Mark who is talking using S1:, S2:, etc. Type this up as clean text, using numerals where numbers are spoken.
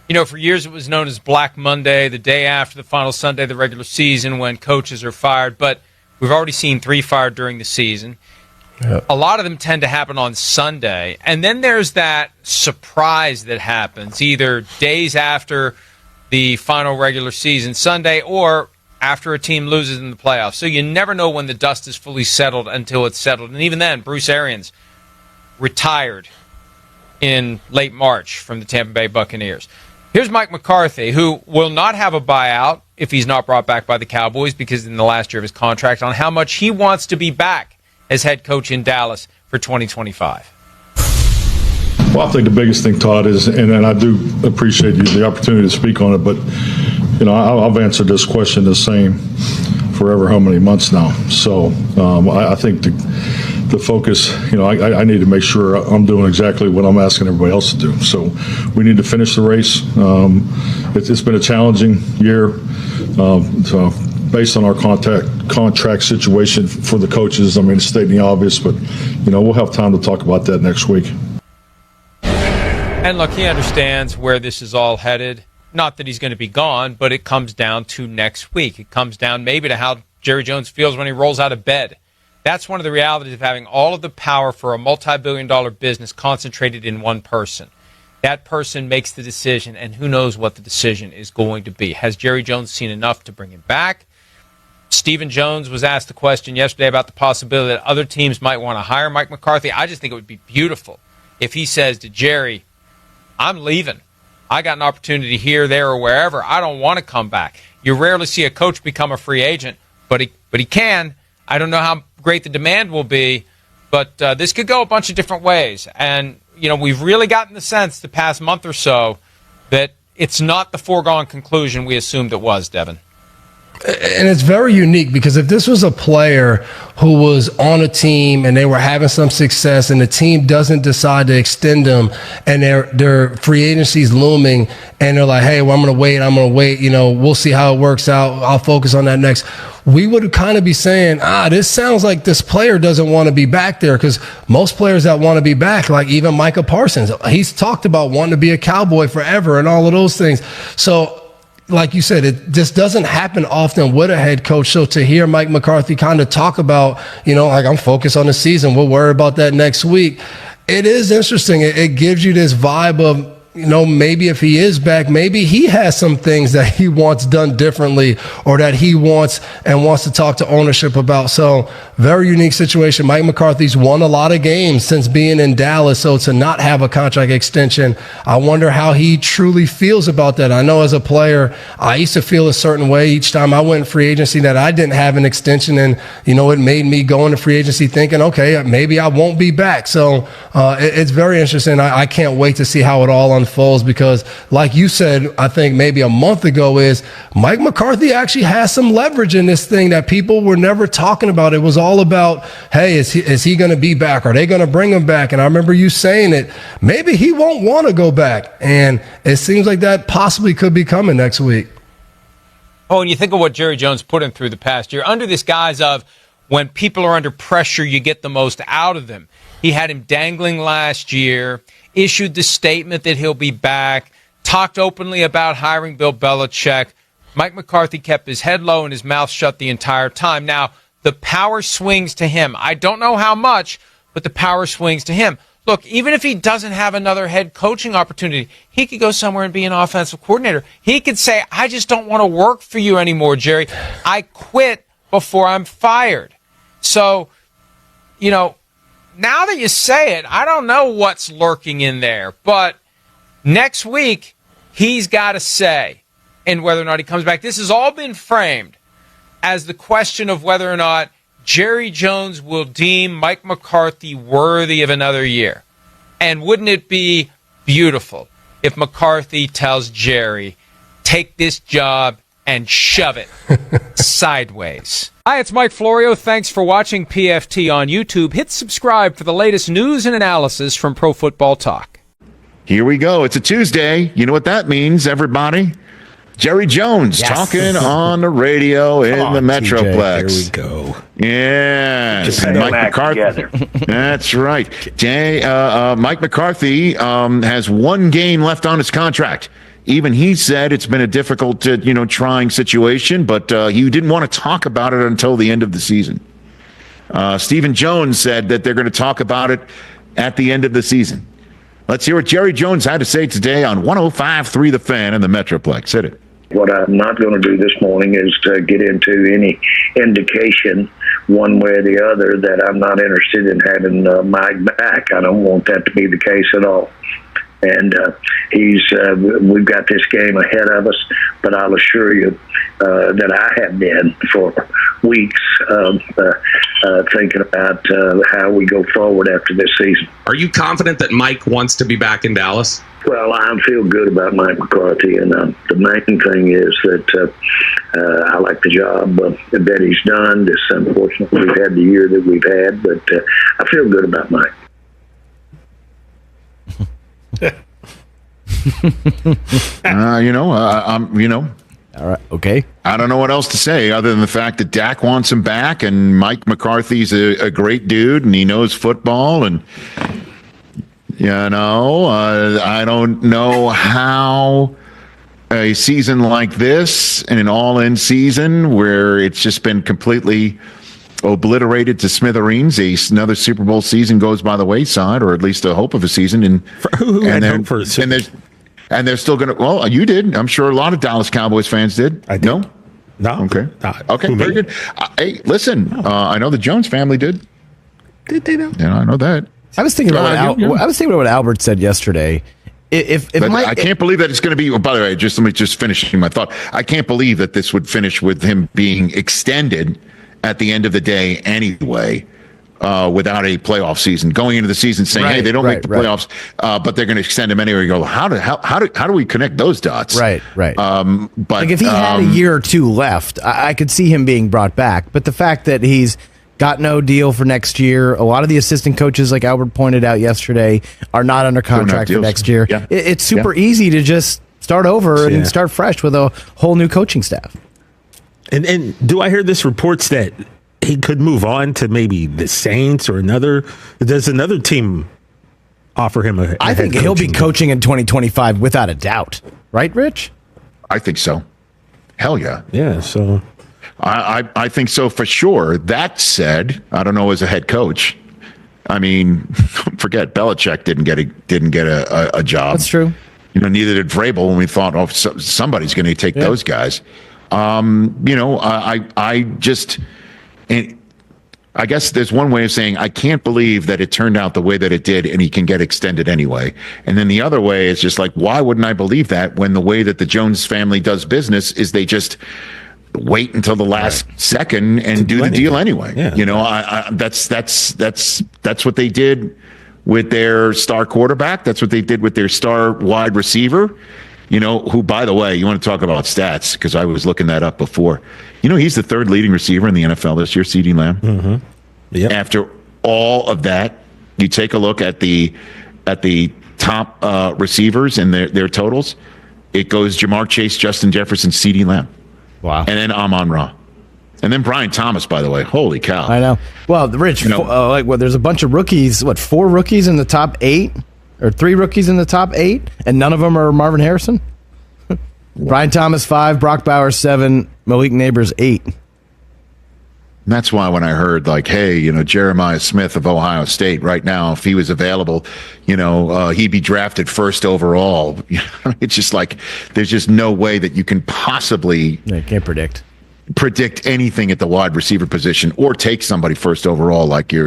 S1: For years it was known as Black Monday, the day after the final Sunday of the regular season when coaches are fired. But we've already seen 3 fired during the season. Yep. A lot of them tend to happen on Sunday. And then there's that surprise that happens either days after the final regular season Sunday or after a team loses in the playoffs. So you never know when the dust is fully settled until it's settled. And even then, Bruce Arians retired in late March from the Tampa Bay Buccaneers. Here's Mike McCarthy, who will not have a buyout if he's not brought back by the Cowboys because in the last year of his contract, on how much he wants to be back as head coach in Dallas for 2025.
S2: Well, I think the biggest thing, Todd, is, and I do appreciate the opportunity to speak on it, but, I've answered this question the same forever how many months now. So I think the focus, I need to make sure I'm doing exactly what I'm asking everybody else to do. So we need to finish the race. It's been a challenging year. So based on our contract situation for the coaches, stating the obvious, but, we'll have time to talk about that next week.
S1: And look, he understands where this is all headed. Not that he's going to be gone, but it comes down to next week. It comes down maybe to how Jerry Jones feels when he rolls out of bed. That's one of the realities of having all of the power for a multi-billion-dollar business concentrated in one person. That person makes the decision, and who knows what the decision is going to be. Has Jerry Jones seen enough to bring him back? Stephen Jones was asked the question yesterday about the possibility that other teams might want to hire Mike McCarthy. I just think it would be beautiful if he says to Jerry, I'm leaving. I got an opportunity here, there, or wherever. I don't want to come back. You rarely see a coach become a free agent, but he can. I don't know how great the demand will be, but this could go a bunch of different ways. And, we've really gotten the sense the past month or so that it's not the foregone conclusion we assumed it was, Devin.
S3: And it's very unique because if this was a player who was on a team and they were having some success and the team doesn't decide to extend them and their free agency's looming and they're like, hey, well, I'm going to wait, we'll see how it works out. I'll focus on that next. We would kind of be saying, this sounds like this player doesn't want to be back there because most players that want to be back, like even Micah Parsons, he's talked about wanting to be a Cowboy forever and all of those things. So, like you said, it just doesn't happen often with a head coach. So to hear Mike McCarthy kind of talk about, I'm focused on the season, we'll worry about that next week. It is interesting. It gives you this vibe of, maybe if he is back, maybe he has some things that he wants done differently or that he wants to talk to ownership about. So very unique situation. Mike McCarthy's won a lot of games since being in Dallas. So to not have a contract extension, I wonder how he truly feels about that. I know as a player, I used to feel a certain way each time I went in free agency that I didn't have an extension. And, it made me go into free agency thinking, okay, maybe I won't be back. So it's very interesting. I can't wait to see how it all unfolds because like you said, I think maybe a month ago is Mike McCarthy actually has some leverage in this thing that people were never talking about. It was all about, hey, is he going to be back? Are they going to bring him back? And I remember you saying it, maybe he won't want to go back. And it seems like that possibly could be coming next week.
S1: Oh, and you think of what Jerry Jones put him through the past year under this guise of when people are under pressure, you get the most out of them. He had him dangling last year, issued the statement that he'll be back, talked openly about hiring Bill Belichick. Mike McCarthy kept his head low and his mouth shut the entire time. Now, the power swings to him. I don't know how much, but the power swings to him. Look, even if he doesn't have another head coaching opportunity, he could go somewhere and be an offensive coordinator. He could say, I just don't want to work for you anymore, Jerry. I quit before I'm fired. So, now that you say it, I don't know what's lurking in there. But next week, he's got to say, and whether or not he comes back. This has all been framed as the question of whether or not Jerry Jones will deem Mike McCarthy worthy of another year. And wouldn't it be beautiful if McCarthy tells Jerry, take this job and shove it sideways. Hi, it's Mike Florio. Thanks for watching PFT on YouTube. Hit subscribe for the latest news and analysis from Pro Football Talk.
S4: Here we go. It's a Tuesday. You know what that means, everybody? Jerry Jones talking on the radio in the Metroplex.
S5: Here we go.
S4: Yes, Mike McCarthy. That's right. Mike McCarthy has one game left on his contract. Even he said it's been a difficult, trying situation, but he didn't want to talk about it until the end of the season. Stephen Jones said that they're going to talk about it at the end of the season. Let's hear what Jerry Jones had to say today on 105.3 The Fan and the Metroplex. Hit it.
S6: What I'm not going to do this morning is to get into any indication one way or the other that I'm not interested in having Mike back. I don't want that to be the case at all. And we've got this game ahead of us, but I'll assure you that I have been for weeks thinking about how we go forward after this season.
S7: Are you confident that Mike wants to be back in Dallas?
S6: Well, I feel good about Mike McCarthy, and the main thing is that I like the job that he's done. It's unfortunate we've had the year that we've had, but I feel good about Mike.
S8: All right. Okay.
S4: I don't know what else to say other than the fact that Dak wants him back, and Mike McCarthy's a great dude, and he knows football, and I don't know how a season like this, and an all-in season where it's just been completely obliterated to smithereens, another Super Bowl season goes by the wayside, or at least a hope of a season, and they're still going to. Well, you did. I'm sure a lot of Dallas Cowboys fans did.
S5: I did. No.
S4: Okay. Okay.
S5: Who,
S4: Very
S5: me?
S4: good. Hey, listen. I know the Jones family did.
S5: Did they know?
S4: Yeah, I know that.
S8: I was thinking about what Albert said yesterday. If Mike,
S4: I can't believe that it's going to be. By the way, let me just finish my thought. I can't believe that this would finish with him being extended at the end of the day anyway. Without a playoff season, going into the season saying, "Hey, they don't make the playoffs, but they're going to extend them anyway." You go, how do we connect those dots?
S8: Right.
S4: But
S8: like if he had a year or two left, I could see him being brought back. But the fact that he's got no deal for next year, a lot of the assistant coaches, like Albert pointed out yesterday, are not under contract for next year.
S4: Yeah.
S8: It's super easy to just start over and start fresh with a whole new coaching staff.
S5: And do I hear this reports that he could move on to maybe the Saints or another? Does another team offer him a
S8: I think he'll be coaching in 2025 without a doubt. Right, Rich?
S4: I think so. Hell yeah.
S5: Yeah, so
S4: I think so for sure. That said, I don't know as a head coach. I mean, forget Belichick didn't get a job.
S8: That's true.
S4: Neither did Vrabel when we thought, somebody's going to take those guys. I guess there's one way of saying I can't believe that it turned out the way that it did and he can get extended anyway. And then the other way is just like, why wouldn't I believe that when the way that the Jones family does business is they just wait until the last second and do the deal anyway. Yeah. That's what they did with their star quarterback. That's what they did with their star wide receiver. Who, by the way, you want to talk about stats, because I was looking that up before. He's the third leading receiver in the NFL this year, CeeDee Lamb.
S5: Mm-hmm. Yep.
S4: After all of that, you take a look at the top receivers and their totals. It goes Jamar Chase, Justin Jefferson, CeeDee Lamb.
S8: Wow.
S4: And then Amon-Ra. And then Brian Thomas, by the way. Holy cow.
S8: I know. Well, Rich, there's a bunch of rookies. 4 rookies in the top 8? Or 3 rookies in the top 8, and none of them are Marvin Harrison? Brian Thomas 5, Brock Bowers 7, Malik Neighbors 8.
S4: That's why when I heard Jeremiah Smith of Ohio State right now, if he was available, he'd be drafted first overall. It's just like there's just no way that you can possibly
S8: can't predict
S4: anything at the wide receiver position or take somebody first overall like you're